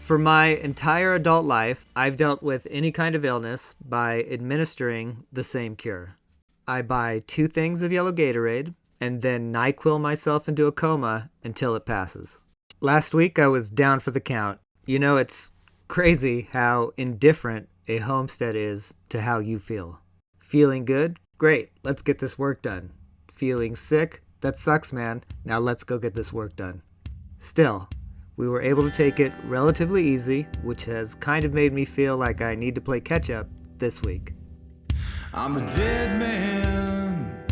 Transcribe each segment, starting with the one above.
For my entire adult life, I've dealt with any kind of illness by administering the same cure. I buy 2 things of yellow Gatorade and then NyQuil myself into a coma until it passes. Last week I was down for the count. You know, it's crazy how indifferent a Homestead is to how you feel. Feeling good? Great, let's get this work done. Feeling sick? That sucks, man. Now let's go get this work done. Still, we were able to take it relatively easy, which has kind of made me feel like I need to play catch up this week. I'm a dead man,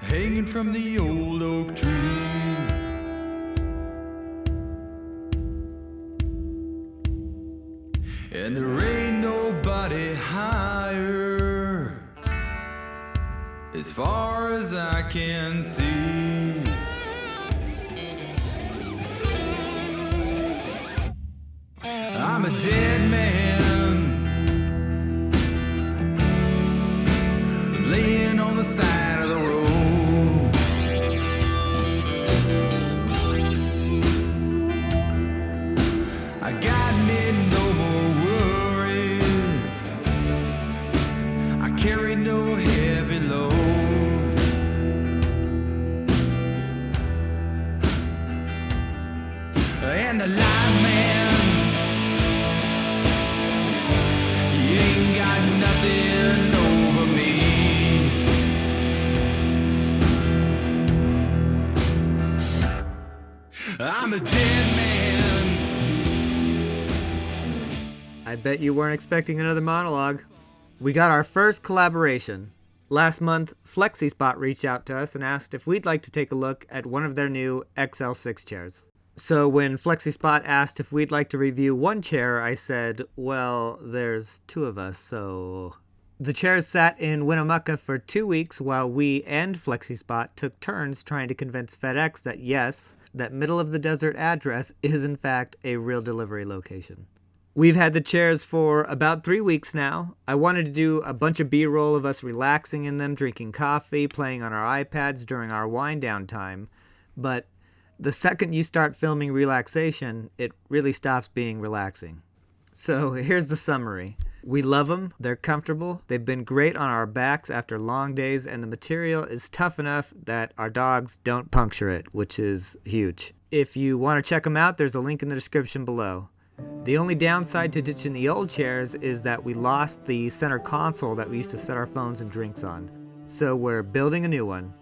hanging from the old oak tree. And there ain't nobody higher, as far as I can see. I'm a dead man, laying on the side of the road. I got me no more worries, I carry no heavy load. And the live man, you ain't got nothing over me. I'm a dead man. I bet you weren't expecting another monologue. We got our first collaboration. Last month, FlexiSpot reached out to us and asked if we'd like to take a look at one of their new XL6 chairs. So when FlexiSpot asked if we'd like to review one chair, I said, well, there's 2 of us, so... The chairs sat in Winnemucca for 2 weeks while we and FlexiSpot took turns trying to convince FedEx that yes, that middle-of-the-desert address is in fact a real delivery location. We've had the chairs for about 3 weeks now. I wanted to do a bunch of B-roll of us relaxing in them, drinking coffee, playing on our iPads during our wind-down time, but the second you start filming relaxation, it really stops being relaxing. So here's the summary. We love them, they're comfortable, they've been great on our backs after long days, and the material is tough enough that our dogs don't puncture it, which is huge. If you want to check them out, there's a link in the description below. The only downside to ditching the old chairs is that we lost the center console that we used to set our phones and drinks on. So we're building a new one.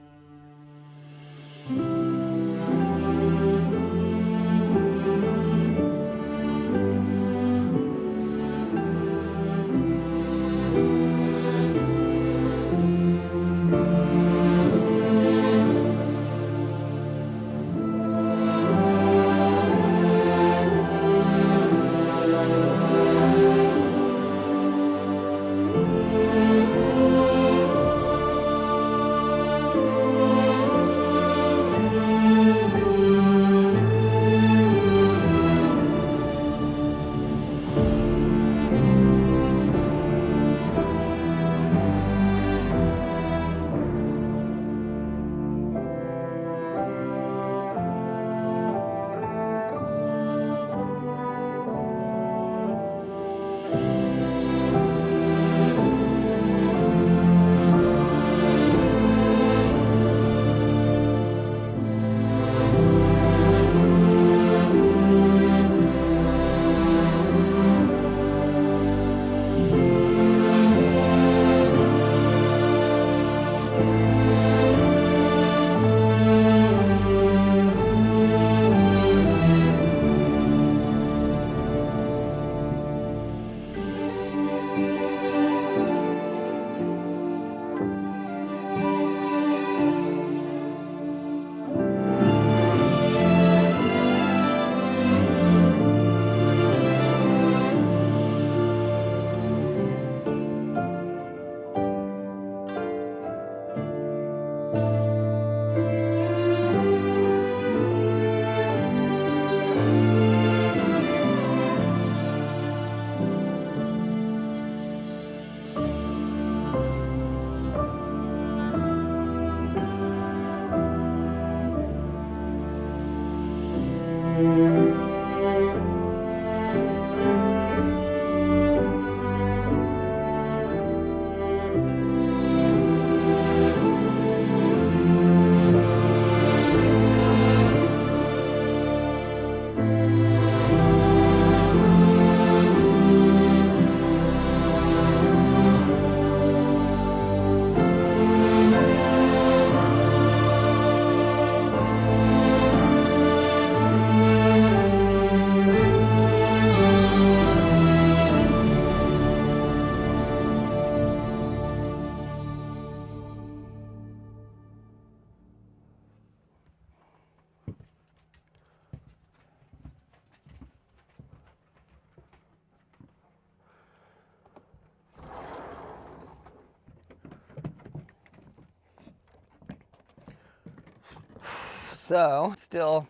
So, still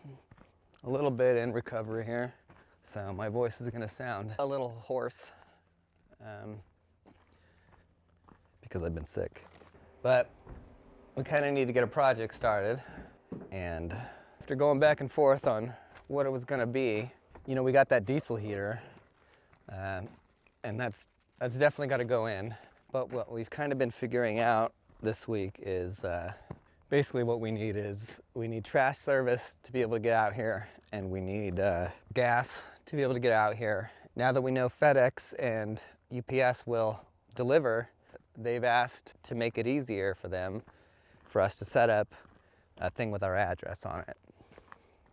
a little bit in recovery here, so my voice is gonna sound a little hoarse because I've been sick. But we kind of need to get a project started, and after going back and forth on what it was gonna be, you know, we got that diesel heater, and that's definitely got to go in. But what we've kind of been figuring out this week is basically what we need is we need trash service to be able to get out here, and we need gas to be able to get out here. Now that we know FedEx and UPS will deliver, they've asked to make it easier for them, for us to set up a thing with our address on it.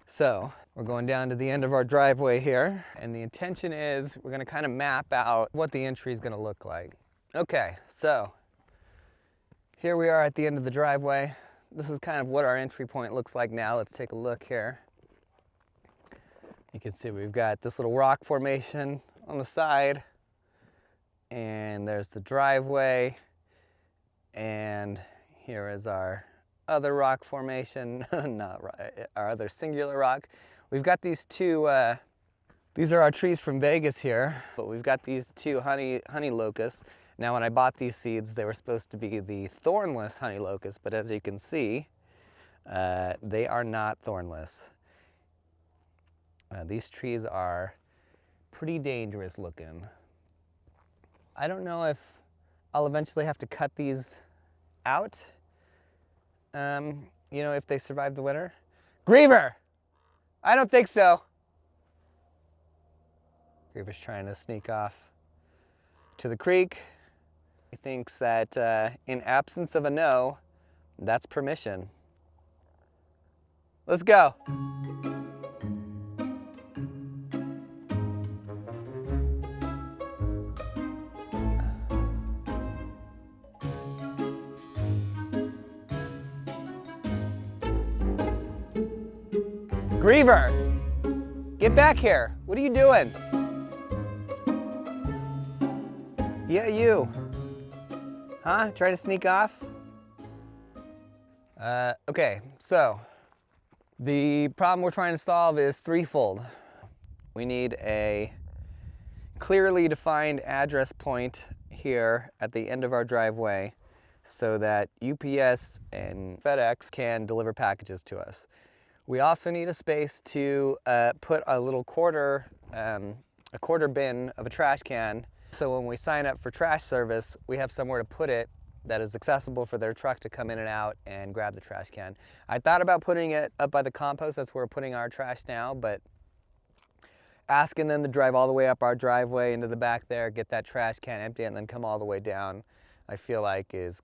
So we're going down to the end of our driveway here, and the intention is we're gonna kind of map out what the entry is gonna look like. Okay, so here we are at the end of the driveway. This is kind of what our entry point looks like now. Let's take a look here. You can see we've got this little rock formation on the side, and there's the driveway, and here is our other rock formation, not right, our other singular rock. We've got these two, these are our trees from Vegas here, but we've got these two honey locusts. Now when I bought these seeds, they were supposed to be the thornless honey locust, but as you can see, they are not thornless. These trees are pretty dangerous looking. I don't know if I'll eventually have to cut these out, you know, if they survive the winter. Griever! I don't think so. Griever's trying to sneak off to the creek. He thinks that in absence of a no, that's permission. Let's go. Griever, get back here. What are you doing? Yeah, you. Huh? Try to sneak off? Okay, so the problem we're trying to solve is threefold. We need a clearly defined address point here at the end of our driveway so that UPS and FedEx can deliver packages to us. We also need a space to put a little quarter bin of a trash can, so when we sign up for trash service, we have somewhere to put it that is accessible for their truck to come in and out and grab the trash can. I thought about putting it up by the compost, that's where we're putting our trash now, but asking them to drive all the way up our driveway into the back there, get that trash can empty, and then come all the way down, I feel like is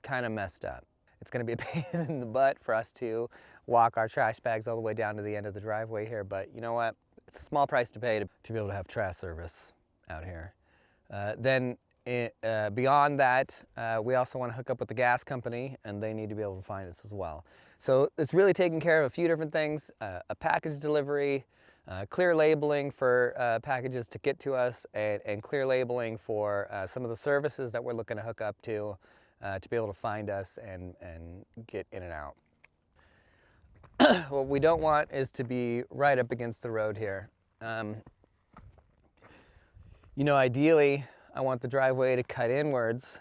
kind of messed up. It's gonna be a pain in the butt for us to walk our trash bags all the way down to the end of the driveway here, but you know what? It's a small price to pay to be able to have trash service out here. Beyond that, we also want to hook up with the gas company, and they need to be able to find us as well. So it's really taking care of a few different things, a package delivery, clear labeling for packages to get to us, and clear labeling for some of the services that we're looking to hook up to be able to find us and get in and out. What we don't want is to be right up against the road here. You know, ideally, I want the driveway to cut inwards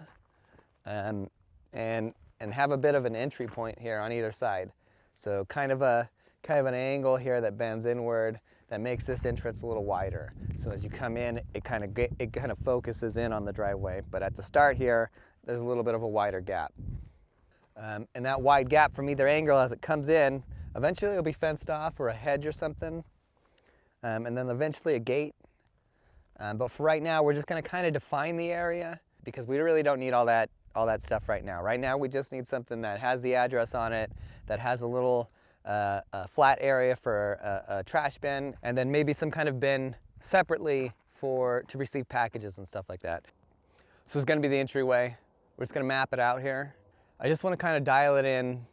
and have a bit of an entry point here on either side. So kind of an angle here that bends inward that makes this entrance a little wider. So as you come in, it kind of focuses in on the driveway. But at the start here, there's a little bit of a wider gap. And that wide gap from either angle as it comes in, eventually it'll be fenced off or a hedge or something. And then eventually a gate. But for right now, we're just gonna kind of define the area because we really don't need all that stuff right now. Right now, we just need something that has the address on it, that has a little flat area for a trash bin, and then maybe some kind of bin separately to receive packages and stuff like that. So it's gonna be the entryway. We're just gonna map it out here. I just wanna kind of dial it in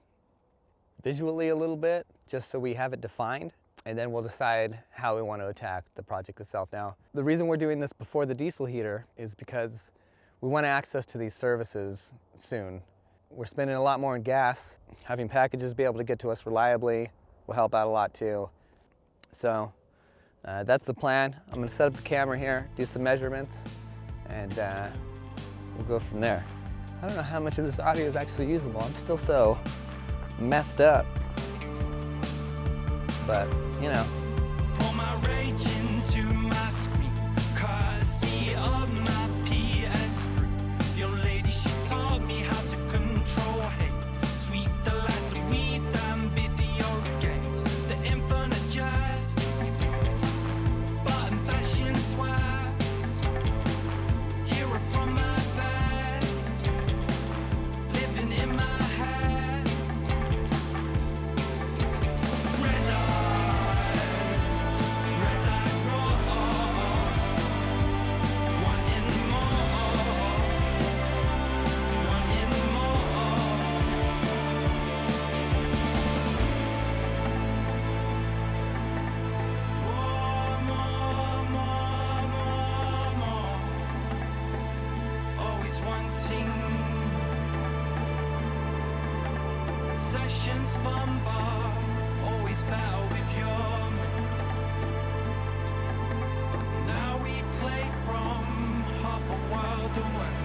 visually a little bit, just so we have it defined. And then we'll decide how we want to attack the project itself. Now, the reason we're doing this before the diesel heater is because we want access to these services soon. we're spending a lot more on gas. Having packages be able to get to us reliably will help out a lot too. So that's the plan. I'm gonna set up the camera here, do some measurements, and we'll go from there. I don't know how much of this audio is actually usable. I'm still so messed up. But, you know. Pour my rage into my screen, courtesy of my PS3. Your lady, she taught me how to control hate. Sweet delights of weed and video games. The infinite jest, button bashing swag. Hear it from my bed, living in my head. Red eye raw, wanting more, wanting more. Always wanting sessions fun bar, always better with your mate. Now we play from half a world away.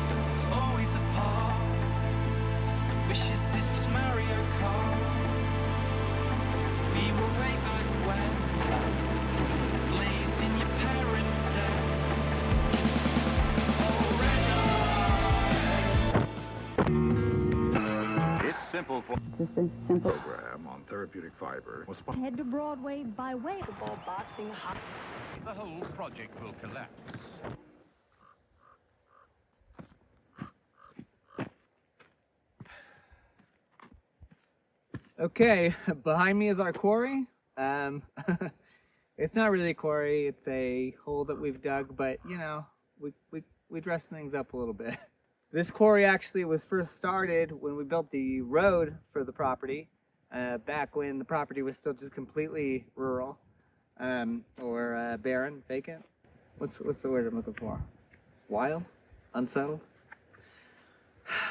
But there's always a part that wishes this was Mario Kart. We were way back when, blazed in your parents' day. Oh, red eye. It's simple for This is simple. program on therapeutic fiber was Head to Broadway by way of boxing hot. the whole project will collapse. Okay, behind me is our quarry. It's not really a quarry, it's a hole that we've dug, but you know, we dress things up a little bit. This quarry actually was first started when we built the road for the property, back when the property was still just completely rural, or barren, vacant. What's the word I'm looking for? Wild? Unsettled?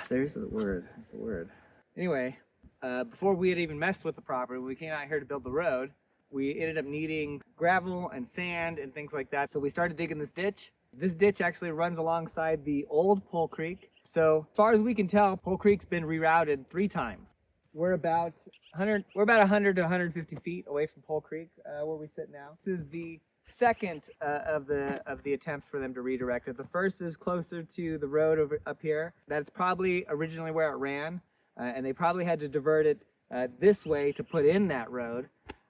There's the word. That's the word. Anyway, before we had even messed with the property, when we came out here to build the road, we ended up needing gravel and sand and things like that. So we started digging this ditch. This ditch actually runs alongside the old Pole Creek. So as far as we can tell, Pole Creek's been rerouted 3 times. We're about 100 to 150 feet away from Pole Creek, where we sit now. This is the second of the attempts for them to redirect it. The first is closer to the road up here. That's probably originally where it ran, and they probably had to divert it this way to put in that road.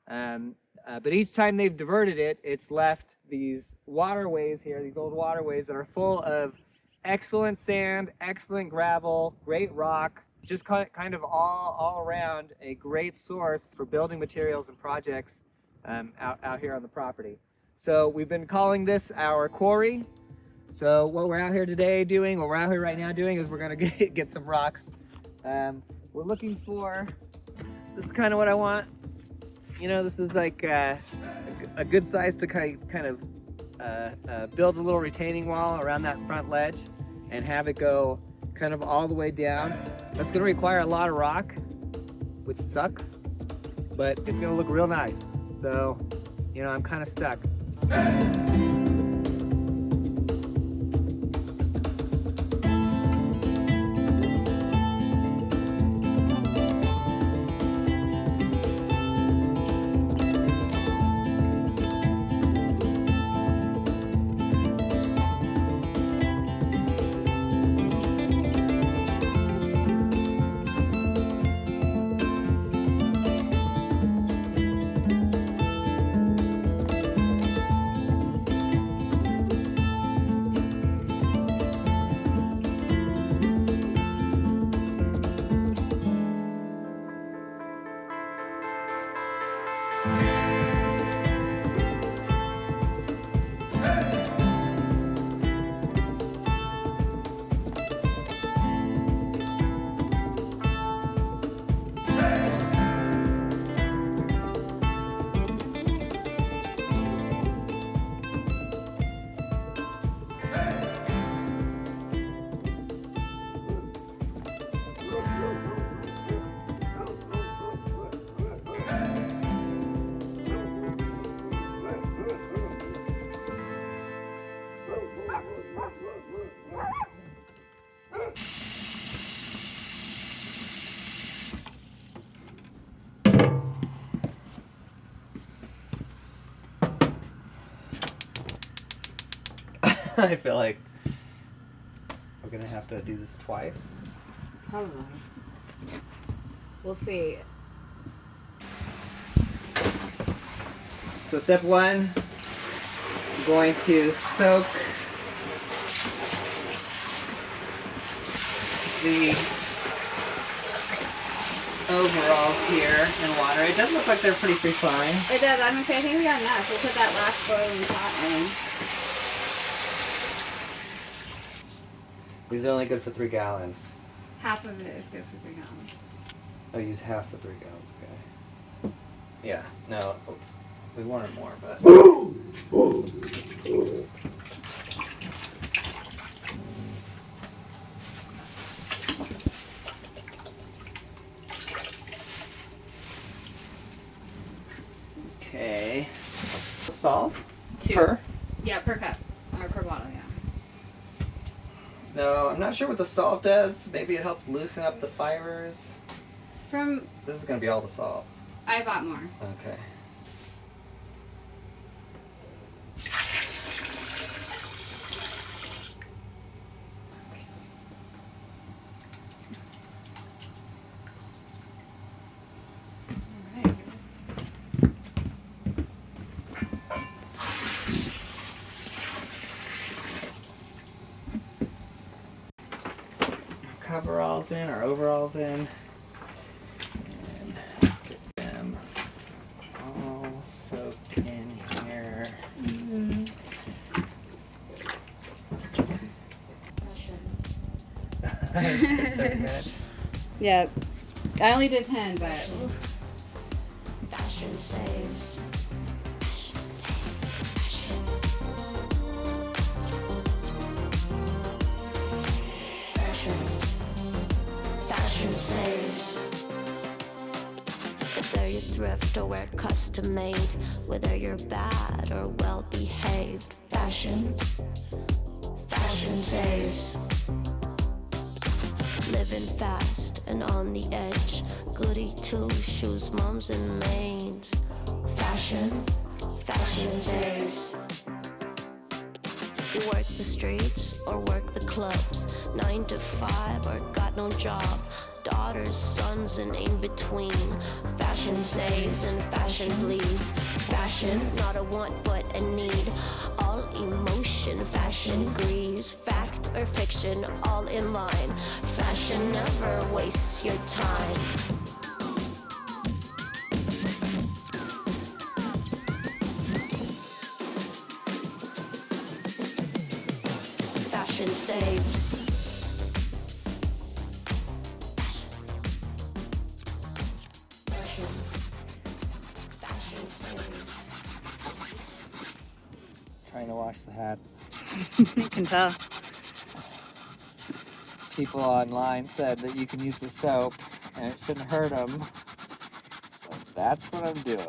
But each time they've diverted it, it's left these waterways here, these old waterways that are full of excellent sand, excellent gravel, great rock, just kind of all around a great source for building materials and projects out here on the property. So we've been calling this our quarry. So what we're out here today doing, what we're out here right now doing, is we're gonna get some rocks. We're looking for, this is kind of what I want. You know, this is like a good size to kind of build a little retaining wall around that front ledge and have it go kind of all the way down. That's gonna require a lot of rock, which sucks, but it's gonna look real nice. So, you know, I'm kind of stuck. I feel like we're gonna have to do this twice. Probably. We'll see. So step one, I'm going to soak the overalls here in water. It does look like they're pretty free flowing. It does. I think we got enough. We'll put that last boiling pot in. These are only good for 3 gallons. Half of it is good for 3 gallons. I'll use half for 3 gallons, okay. Yeah, no, we wanted more, but. Okay. Salt? 2. Per? Yeah, per cup. Or per bottle, yeah. So, I'm not sure what the salt does. Maybe it helps loosen up the fibers. This is gonna be all the salt. I bought more. Okay. Alright. Coveralls in, or overalls in. And get them all soaked in here. Yeah. I only did 10, but Fashion saves. Fashion saves. Whether you thrift or wear custom made, whether you're bad or well behaved, fashion saves. Living fast and on the edge, goody two shoes, mums and maids. Fashion saves. You work the streets or work the clubs, 9 to 5 or got no job, daughters, sons, and in between. Fashion saves and fashion bleeds. Fashion, not a want but a need. All emotion, fashion grieves. Fact or fiction, all in line. Fashion never wastes your time. Fashion saves. Fashion saves. Trying to wash the hats. you can tell. People online said that you can use the soap and it shouldn't hurt them. So that's what I'm doing.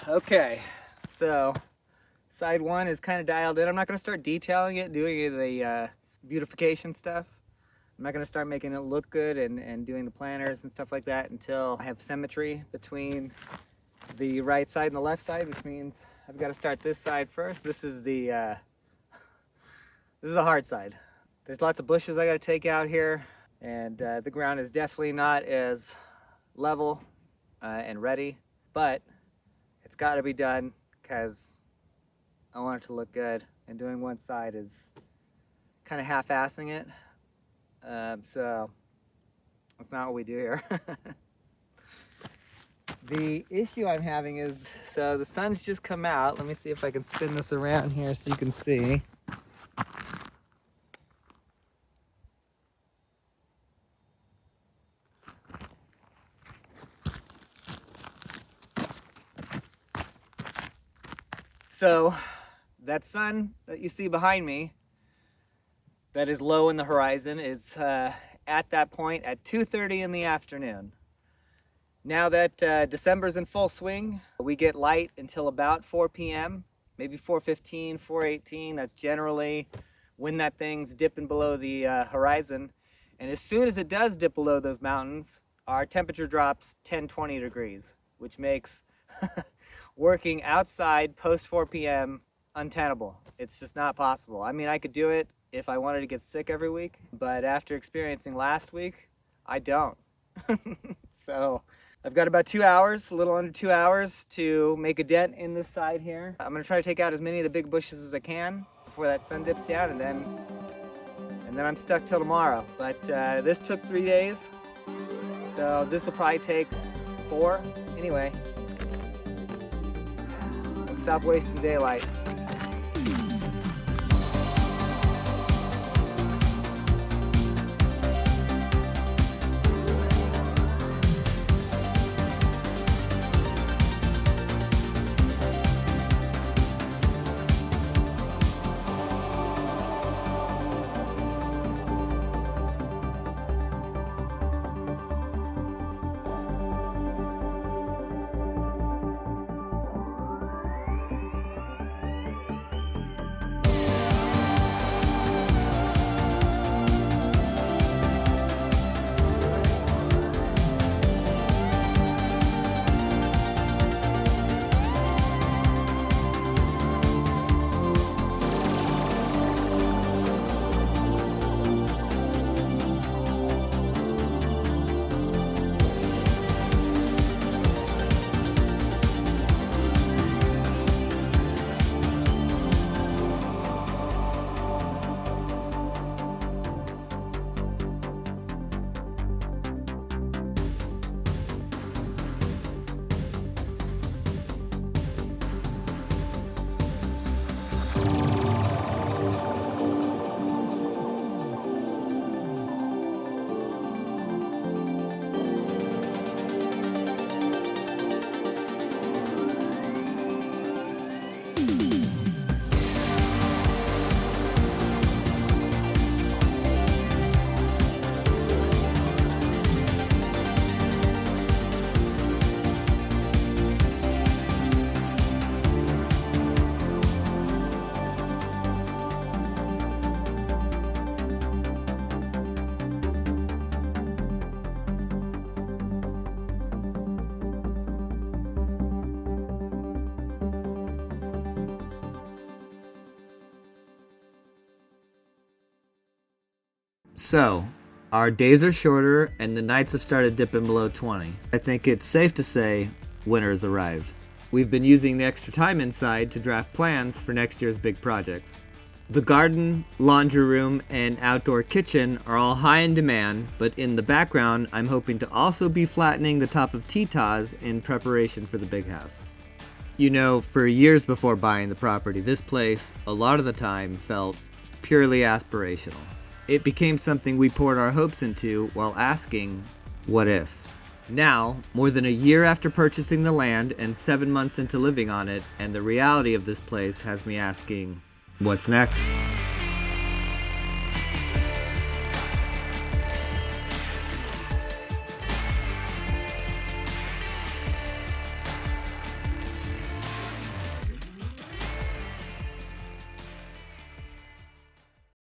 Okay, so side one is kind of dialed in. I'm not going to start detailing it, doing any of the beautification stuff. I'm not going to start making it look good and doing the planters and stuff like that until I have symmetry between the right side and the left side, which means I've got to start this side first. This is the hard side. There's lots of bushes I got to take out here, and the ground is definitely not as level and ready, but it's got to be done because I want it to look good, and doing one side is kind of half-assing it. So that's not what we do here. The issue I'm having is, so the sun's just come out. Let me see if I can spin this around here so you can see. So that sun that you see behind me, that is low in the horizon, is at that point at 2:30 in the afternoon. Now that December's in full swing, we get light until about 4 p.m., maybe 4:15, 4:18. That's generally when that thing's dipping below the horizon. And as soon as it does dip below those mountains, our temperature drops 10, 20 degrees, which makes working outside post 4 p.m. untenable. It's just not possible. I mean, I could do it if I wanted to get sick every week, but after experiencing last week, I don't. So I've got about 2 hours, a little under 2 hours to make a dent in this side here. I'm gonna try to take out as many of the big bushes as I can before that sun dips down, and then I'm stuck till tomorrow. But this took 3 days, so this will probably take 4. Anyway, let's stop wasting daylight. So, our days are shorter and the nights have started dipping below 20. I think it's safe to say winter has arrived. We've been using the extra time inside to draft plans for next year's big projects. The garden, laundry room, and outdoor kitchen are all high in demand, but in the background, I'm hoping to also be flattening the top of T-Taz in preparation for the big house. You know, for years before buying the property, this place, a lot of the time, felt purely aspirational. It became something we poured our hopes into while asking, what if? Now, more than a year after purchasing the land and 7 months into living on it, and the reality of this place has me asking, what's next?